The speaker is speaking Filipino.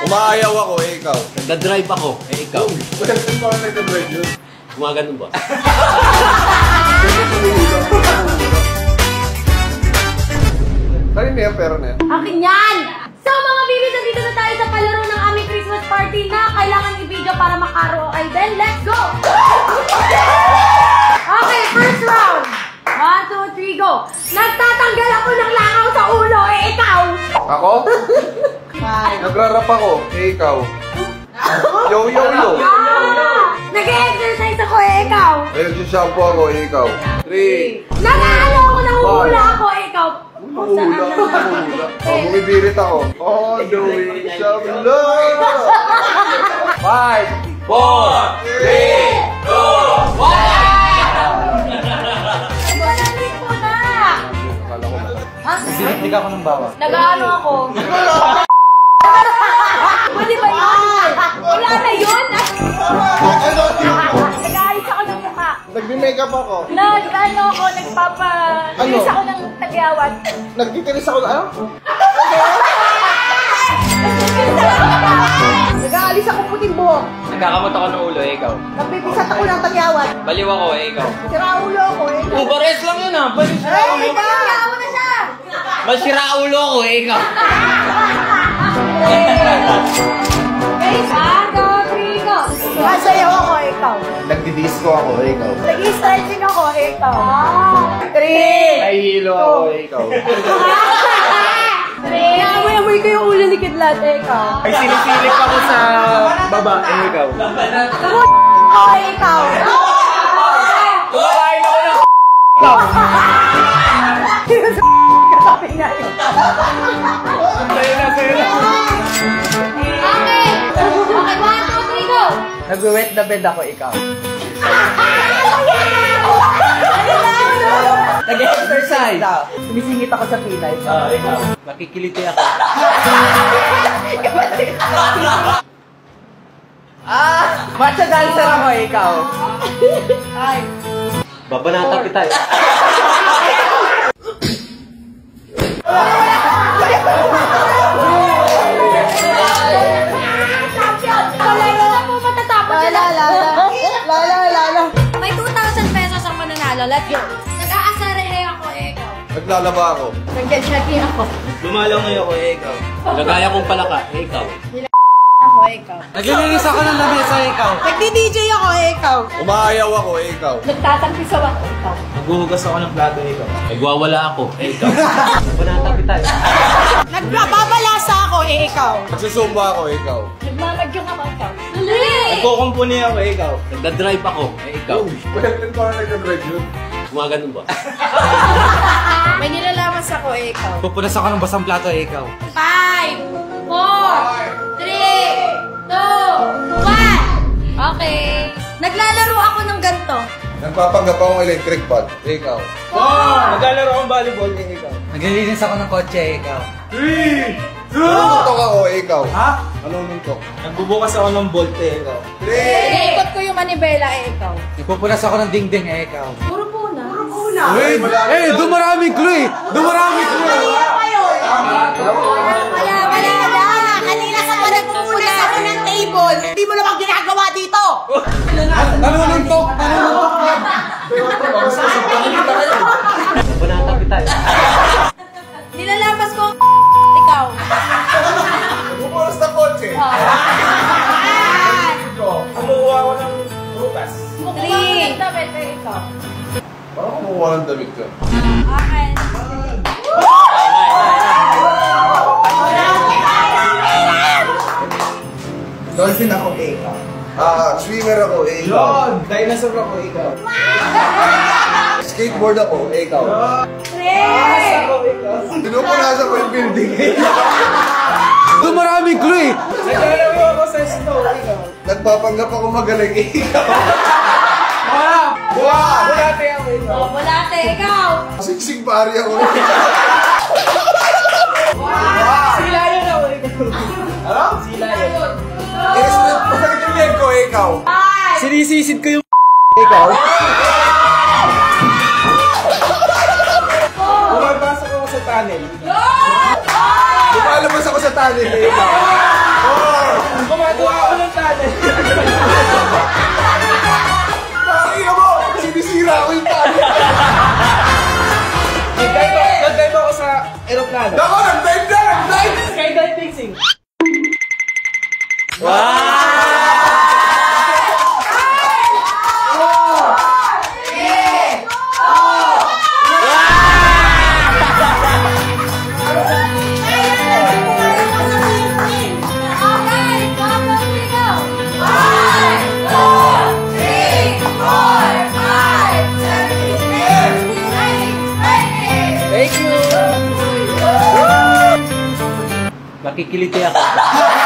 Umaayaw ako, ikaw. Nagda-drive ako, ikaw. Pwede pa ka nagda-drive yun? Gumaganon ba? Kanina yan, pero na yan. Akin yan! So mga baby, nandito na tayo sa palaro ng aming Christmas party na kailangan i-video para makaro ay then let's go! Okay, first round! 1, 2, 3, go! Nagtatanggal ako ng langaw sa ulo, ikaw! Ako? Nagrarap ako, ikaw. Yo, yo, yo. Nag-exercise ako, ikaw. Nag-shampoo ako, ikaw. 3. Nag-ano ako, nanguhula ako, ikaw. Hula. Bumibirit ako. All the way sa love. 5, 4, 3, 2, 1. Siniklik ako ng bawa. Nag-ano ako. Pwede ba yun? Wala na yun? Nag-ayos ako ng mukha. Nagbi-makeup ako. Nag-ano ako, nagpapa-tiris ako ng tagyawat. Nagtitiris ako na ano? Nag-aalis ako puting buhok. Nagkakamot ako ng ulo, ikaw. Nagpipisat ako ng tagyawat. Baliw ako, ikaw. Sira ulo ako, ikaw. Pares lang yun ah. Masira ulo. Tagyawat na siya. Masira ulo ako, ikaw. Guys, 1, 2, 3, go. Masayaw ako, ikaw. Nagdi-disco ako, ikaw. Nag-stretching ako, ikaw. 3. Nahihilo ako, ikaw. Amoy ko yung ulo ni Kidlat, ikaw. Ay, sinisilip ako sa baba, ikaw. Ako, ikaw. Kumakain ako ng Ikaw. Kasabi na yun. Sa'yo na. Okay. Okay, 1, 2, 3, go. Nag-wet na bed ako, ikaw. Nag-exercise. Sumisingit ako sa pilay. Ikaw. Makikiliti ako. Matcha dancer ako, ikaw. Ay. Babanata kita eh. Palaro na po matatapos sila. Lala. May 2,000 pesos ang mananalo. Let's go. Nag-aasarahe ako, ikaw. Naglalaba ako. Nag-checking ako. Lumalangoy ako, ikaw. Nagaya kong palaka, ikaw. Ako, ikaw. Naglilinis ako ng lamesa, ikaw. Nagdi-DJ ako, ikaw. Umaayaw ako, ikaw. Nagtatangkisaw ako, ikaw. Naghuhugas ako ng plato, ikaw. Nagwawala ako, ikaw. Babanata kita eh. Nagbabalasa ako, ikaw. Nagsusumba ako, ikaw. Nagmamagyong ako, ikaw. Nagkukumpuni ako, ikaw. Nagda-drive ako, ikaw. Pwede pa ka nagda-drive yun? Gumaganon ba? May nilalamas ako, ikaw. Pupunas ako ng basang plato, ikaw. 5, 4, 3, 2, 1. Okay. Naglalaro ako ng ganito. Nagpapanggap akong electric fan, ikaw. Naglalaro akong volleyball, ikaw. Naglilinis ako ng kotse, ikaw. 3, 2, Nanununtok ako, ikaw. Ha? Nanununtok. Nagbubukas ako ng bolte, ikaw. 3. Iniikot ko yung manibela, ikaw. Nagpupunas ako ng dingding, ikaw. Puro puna. Doon maraming clue eh! Doon maraming clue! Wala. Kanina ka pa nagpupunas ako ng table. Hindi mo naman ginagawa dito. Nanununtok! Babanata kita eh. Nilalamas ko ikaw. Bubukas na kotse. Kumukuha ako ng bukas. 3. Damit na ikaw. Parang kumuha ng damit ka. Akin. Dolphin ako, ikaw. Swimmer ako, ikaw. Yun! Dinosaur ako, ikaw. Skateboard ako, ikaw. 3. Ako, ikaw. Pinupunasan ko yung building, ikaw. Doon maraming clue eh! Naglalaro ako sa snow, ikaw. Nagpapanggap ako magaling, ikaw. Bulate ako, ikaw. Bulate, ikaw. Siksik pari ako. Silayan ako, ikaw. Ano? Silayan. Pagkakitiyan ko, ikaw. 5. Sinisisid ko yung ikaw. Bumabasok ako sa tunnel. Lumalabas ako sa tunnel, ikaw. Gagawa ko ng talent. Nakakita mo! Sinisira ko yung tali! Nag-dive ako sa aeroplano. Ako, nag-dive na! Nag-dive! Skydive fixing. Makikiliti ako.